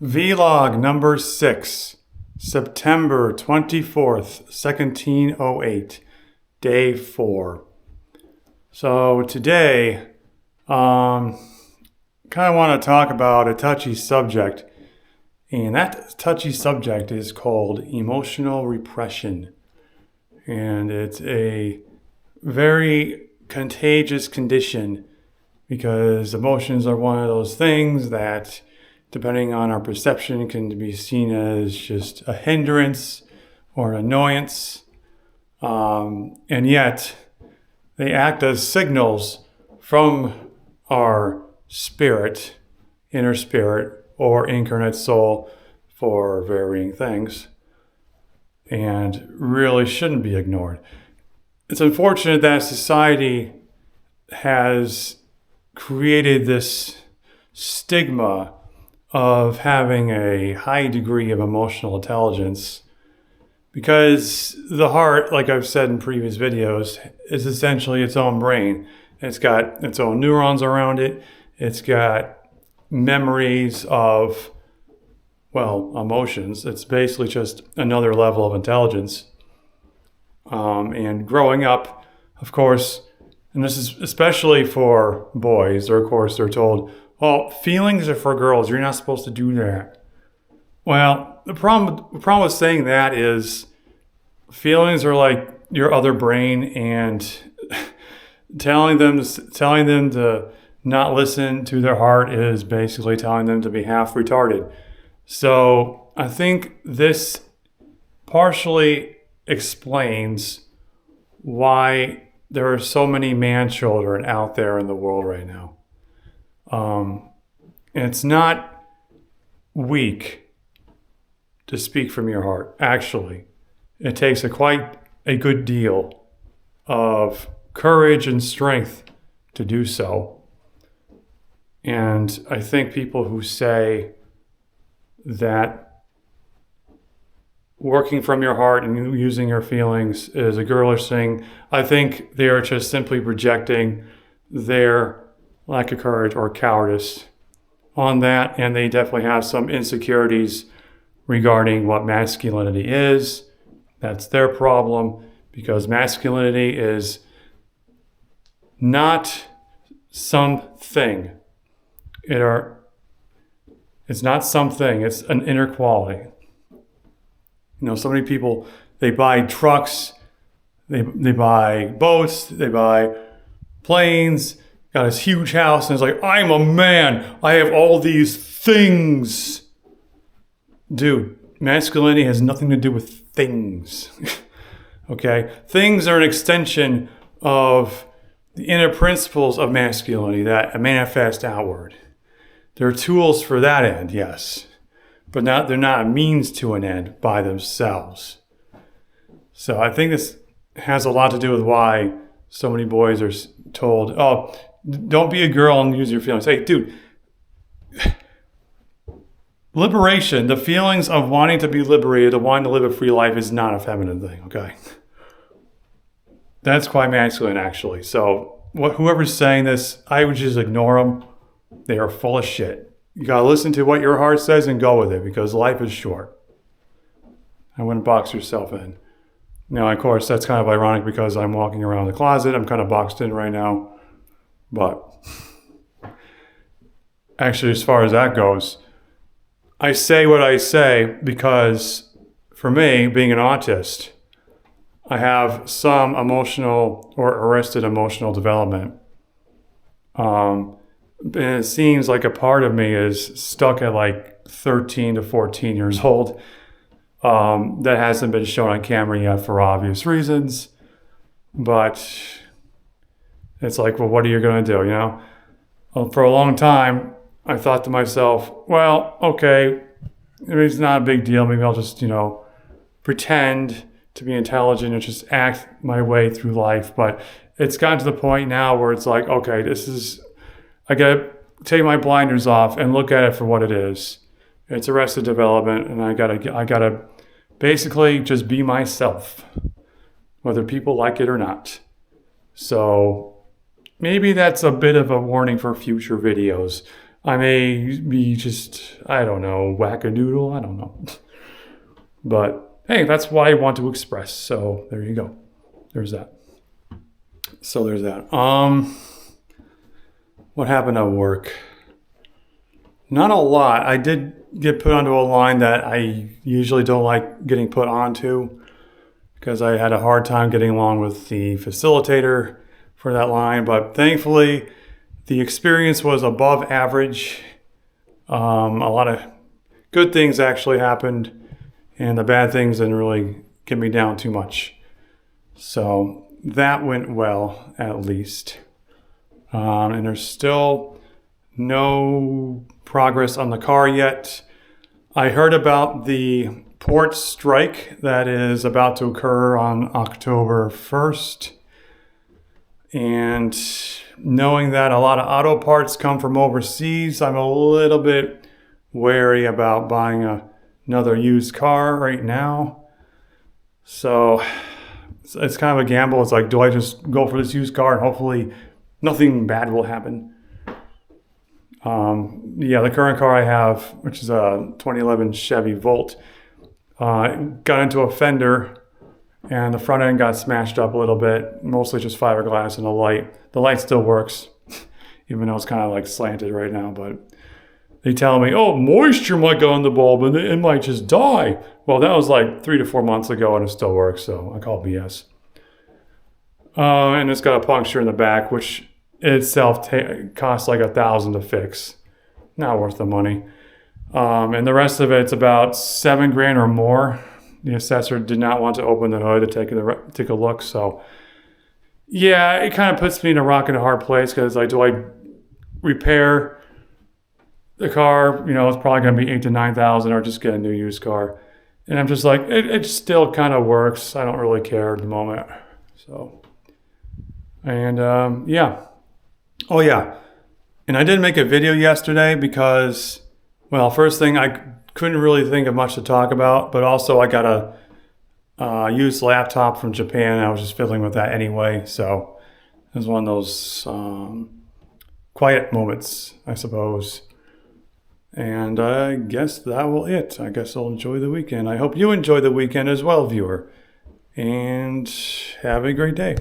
Vlog number 6, September 24th, 1708, day 4. So today, kind of want to talk about a touchy subject, and that touchy subject is called emotional repression. And it's a very contagious condition because emotions are one of those things that, depending on our perception, can be seen as just a hindrance or an annoyance. And yet, they act as signals from our spirit, inner spirit, or incarnate soul for varying things, and really shouldn't be ignored. It's unfortunate that society has created this stigma of having a high degree of emotional intelligence, because the heart, like I've said in previous videos, is essentially its own brain. It's got its own neurons around it. It's got memories of, emotions. It's basically just another level of intelligence. And growing up, of course, and this is especially for boys, or of course they're told, well, feelings are for girls. You're not supposed to do that. Well, the problem with saying that is feelings are like your other brain, and telling them to not listen to their heart is basically telling them to be half retarded. So I think this partially explains why there are so many man-children out there in the world right now. And it's not weak to speak from your heart. Actually, it takes quite a good deal of courage and strength to do so. And I think people who say that working from your heart and using your feelings is a girlish thing, I think they are just simply projecting their lack of courage or cowardice on that, and they definitely have some insecurities regarding what masculinity is. That's their problem, because masculinity is not something. It's not something, it's an inner quality. You know, so many people, they buy trucks, they buy boats, they buy planes, got this huge house, and it's like, I'm a man, I have all these things. Dude, masculinity has nothing to do with things. Okay? Things are an extension of the inner principles of masculinity that manifest outward. They're tools for that end, yes, but they're not a means to an end by themselves. So I think this has a lot to do with why so many boys are told, oh, don't be a girl and use your feelings. Hey, dude, liberation, the feelings of wanting to be liberated, of wanting to live a free life, is not a feminine thing, okay? That's quite masculine, actually. So whoever's saying this, I would just ignore them. They are full of shit. You gotta listen to what your heart says and go with it, because life is short. I wouldn't box yourself in. Now, of course, that's kind of ironic because I'm walking around the closet. I'm kind of boxed in right now. But actually, as far as that goes, I say what I say because, for me, being an autist, I have some emotional or arrested emotional development. And it seems like a part of me is stuck at like 13 to 14 years old. That hasn't been shown on camera yet for obvious reasons. But it's like, well, what are you going to do, you know? Well, for a long time, I thought to myself, well, okay, it's not a big deal. Maybe I'll just, pretend to be intelligent and just act my way through life. But it's gotten to the point now where it's like, okay, I got to take my blinders off and look at it for what it is. It's arrested development, and I gotta basically just be myself, whether people like it or not. So maybe that's a bit of a warning for future videos I may be just, I don't know, wackadoodle. I don't know. But hey, that's what I want to express. So there you go. There's that. So there's that. What happened at work? Not a lot. I did get put onto a line that I usually don't like getting put onto because I had a hard time getting along with the facilitator for that line. But thankfully, the experience was above average. A lot of good things actually happened, and the bad things didn't really get me down too much. So that went well, at least. And there's still no progress on the car yet. I heard about the port strike that is about to occur on October 1st. And knowing that a lot of auto parts come from overseas, I'm a little bit wary about buying another used car right now. So it's kind of a gamble. It's like, do I just go for this used car and hopefully nothing bad will happen? The current car I have, which is a 2011 Chevy Volt, got into a fender and the front end got smashed up a little bit, mostly just fiberglass and a light. The light still works, even though it's kind of like slanted right now, but they tell me, oh, moisture might go in the bulb and it might just die. Well, that was like 3 to 4 months ago and it still works, so I call BS. And it's got a puncture in the back, which itself costs like $1,000 to fix. Not worth the money. And the rest of it's about $7,000 or more. The assessor did not want to open the hood to take a look. So yeah, it kind of puts me in a rock and a hard place because like, do I repair the car? You know, it's probably going to be $8,000 to $9,000, or just get a new used car. And I'm just like, it still kind of works. I don't really care at the moment. So, and yeah. Oh yeah. And I did make a video yesterday because, well, first thing, I couldn't really think of much to talk about, but also I got a used laptop from Japan. I was just fiddling with that anyway. So it was one of those quiet moments, I suppose. And I guess that will it. I guess I'll enjoy the weekend. I hope you enjoy the weekend as well, viewer. And have a great day.